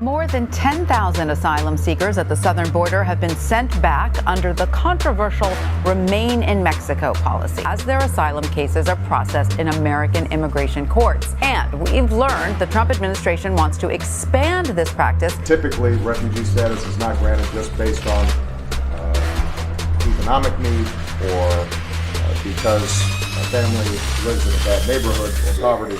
More than 10,000 asylum seekers at the southern border have been sent back under the controversial Remain in Mexico policy as their asylum cases are processed in American immigration courts. And we've learned the Trump administration wants to expand this practice. Typically, refugee status is not granted just based on economic need or because a family lives in a bad neighborhood or poverty.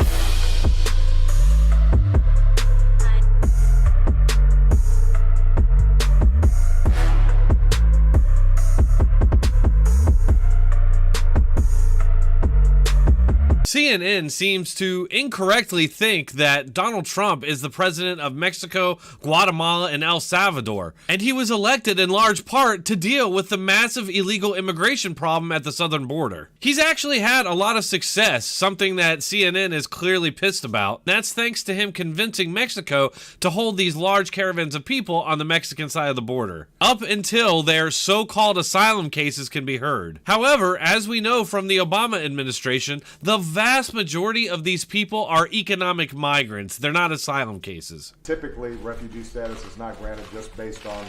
CNN seems to incorrectly think that Donald Trump is the president of Mexico, Guatemala, and El Salvador, and he was elected in large part to deal with the massive illegal immigration problem at the southern border. He's actually had a lot of success, something that CNN is clearly pissed about. That's thanks to him convincing Mexico to hold these large caravans of people on the Mexican side of the border, up until their so-called asylum cases can be heard. However, as we know from the Obama administration, the vast majority of these people are economic migrants. They're not asylum cases. Typically, refugee status is not granted just based on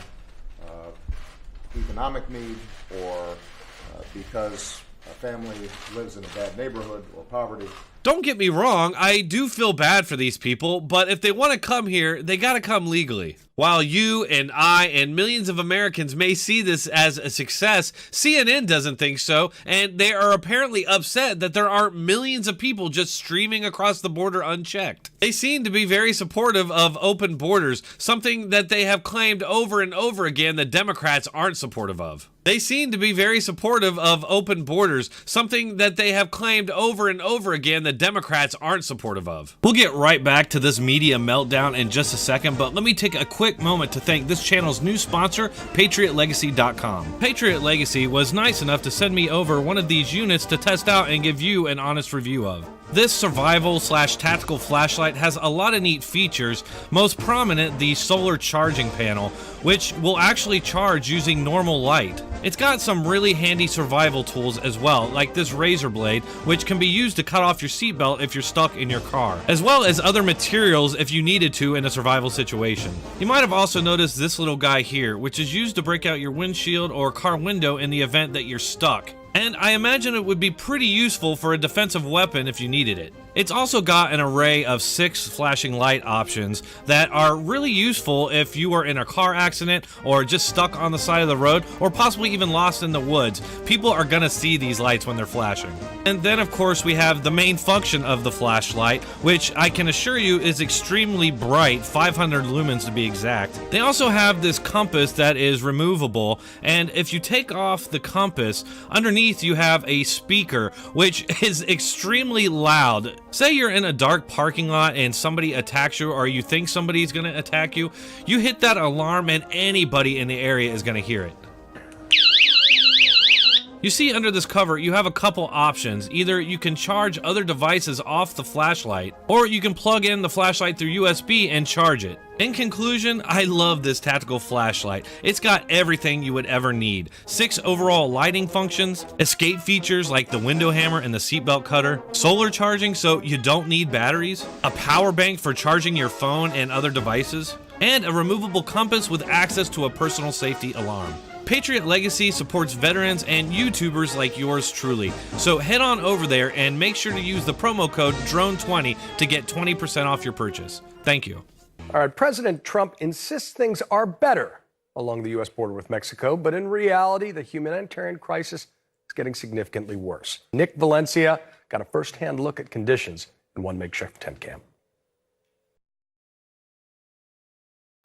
economic need or because a family lives in a bad neighborhood or poverty. Don't get me wrong, I do feel bad for these people, but if they want to come here, they gotta come legally. While you and I and millions of Americans may see this as a success, CNN doesn't think so, and they are apparently upset that there aren't millions of people just streaming across the border unchecked. They seem to be very supportive of open borders, something that they have claimed over and over again that Democrats aren't supportive of. They seem to be very supportive of open borders, something that they have claimed over and over again that Democrats aren't supportive of. We'll get right back to this media meltdown in just a second, but let me take a quick moment to thank this channel's new sponsor, PatriotLegacy.com. Patriot Legacy was nice enough to send me over one of these units to test out and give you an honest review of. This survival/tactical flashlight has a lot of neat features, most prominent the solar charging panel, which will actually charge using normal light. It's got some really handy survival tools as well, like this razor blade, which can be used to cut off your seatbelt if you're stuck in your car, as well as other materials if you needed to in a survival situation. You might have also noticed this little guy here, which is used to break out your windshield or car window in the event that you're stuck. And I imagine it would be pretty useful for a defensive weapon if you needed it. It's also got an array of 6 flashing light options that are really useful if you are in a car accident or just stuck on the side of the road or possibly even lost in the woods. People are gonna see these lights when they're flashing. And then of course we have the main function of the flashlight, which I can assure you is extremely bright, 500 lumens to be exact. They also have this compass that is removable, and if you take off the compass, underneath you have a speaker which is extremely loud. Say you're in a dark parking lot and somebody attacks you, or you think somebody's gonna attack you, you hit that alarm and anybody in the area is gonna hear it. You see under this cover, you have a couple options. Either you can charge other devices off the flashlight, or you can plug in the flashlight through USB and charge it. In conclusion, I love this tactical flashlight. It's got everything you would ever need. 6 overall lighting functions, escape features like the window hammer and the seatbelt cutter, solar charging so you don't need batteries, a power bank for charging your phone and other devices, and a removable compass with access to a personal safety alarm. Patriot Legacy supports veterans and YouTubers like yours truly. So head on over there and make sure to use the promo code DRONE20 to get 20% off your purchase. Thank you. All right, President Trump insists things are better along the U.S. border with Mexico, but in reality, the humanitarian crisis is getting significantly worse. Nick Valencia got a first-hand look at conditions in one makeshift tent camp.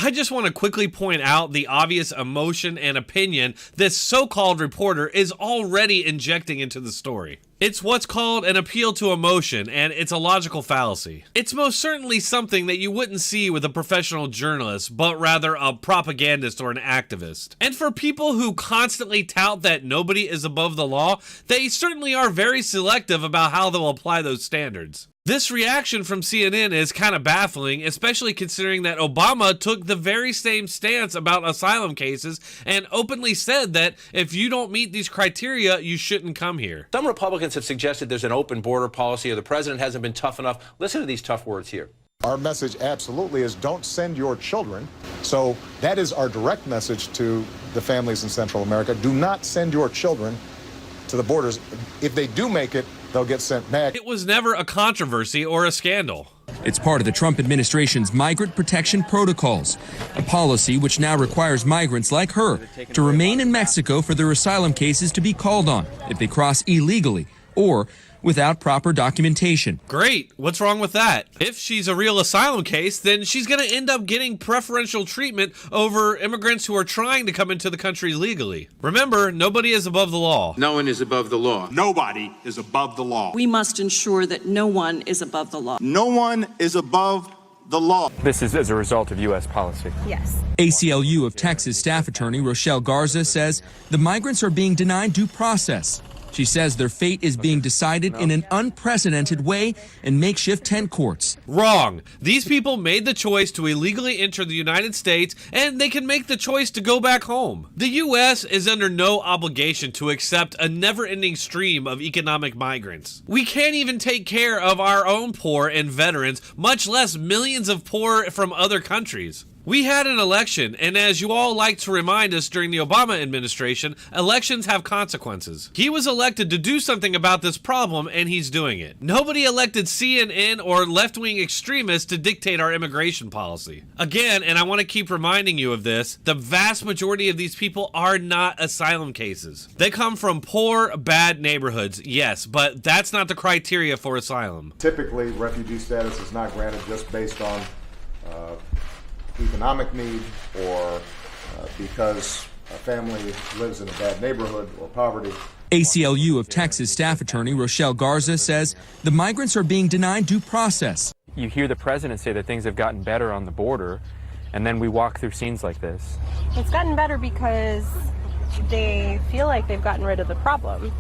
I just want to quickly point out the obvious emotion and opinion this so-called reporter is already injecting into the story. It's what's called an appeal to emotion, and it's a logical fallacy. It's most certainly something that you wouldn't see with a professional journalist, but rather a propagandist or an activist. And for people who constantly tout that nobody is above the law, they certainly are very selective about how they'll apply those standards. This reaction from CNN is kind of baffling, especially considering that Obama took the very same stance about asylum cases and openly said that if you don't meet these criteria, you shouldn't come here. Some Republicans have suggested there's an open border policy or the president hasn't been tough enough. Listen to these tough words here. Our message absolutely is don't send your children. So that is our direct message to the families in Central America. Do not send your children to the borders. If they do make it, they'll get sent back. It was never a controversy or a scandal. It's part of the Trump administration's migrant protection protocols, a policy which now requires migrants like her to remain in Mexico for their asylum cases to be called on if they cross illegally or without proper documentation. Great. What's wrong with that? If she's a real asylum case, then she's going to end up getting preferential treatment over immigrants who are trying to come into the country legally. Remember, nobody is above the law. No one is above the law. Nobody is above the law. We must ensure that no one is above the law. No one is above the law. This is as a result of U.S. policy. Yes. ACLU of Texas staff attorney Rochelle Garza says the migrants are being denied due process. She says their fate is being decided in an unprecedented way in makeshift tent courts. Wrong. These people made the choice to illegally enter the United States, and they can make the choice to go back home. The U.S. is under no obligation to accept a never-ending stream of economic migrants. We can't even take care of our own poor and veterans, much less millions of poor from other countries. We had an election, and as you all like to remind us during the Obama administration, elections have consequences. He was elected to do something about this problem, and he's doing it. Nobody elected CNN or left-wing extremists to dictate our immigration policy. Again, and I want to keep reminding you of this, the vast majority of these people are not asylum cases. They come from poor, bad neighborhoods, yes, but that's not the criteria for asylum. Typically, refugee status is not granted just based on economic need or because a family lives in a bad neighborhood or poverty. ACLU of Texas staff attorney Rochelle Garza says the migrants are being denied due process. You hear the president say that things have gotten better on the border, and then we walk through scenes like this. It's gotten better because they feel like they've gotten rid of the problem.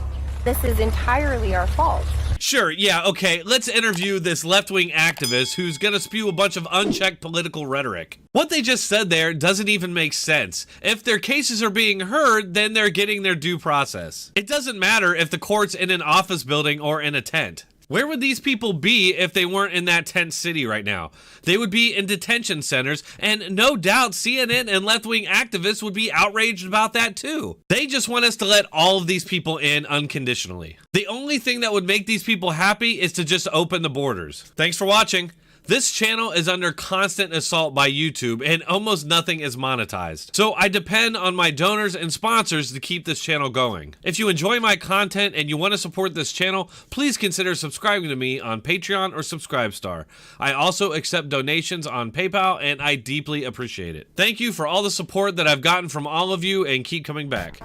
This is entirely our fault. Sure, yeah, okay, let's interview this left-wing activist who's gonna spew a bunch of unchecked political rhetoric. What they just said there doesn't even make sense. If their cases are being heard, then they're getting their due process. It doesn't matter if the court's in an office building or in a tent. Where would these people be if they weren't in that tent city right now? They would be in detention centers, and no doubt CNN and left-wing activists would be outraged about that too. They just want us to let all of these people in unconditionally. The only thing that would make these people happy is to just open the borders. Thanks for watching. This channel is under constant assault by YouTube, and almost nothing is monetized. So I depend on my donors and sponsors to keep this channel going. If you enjoy my content and you want to support this channel, please consider subscribing to me on Patreon or Subscribestar. I also accept donations on PayPal, and I deeply appreciate it. Thank you for all the support that I've gotten from all of you, and keep coming back.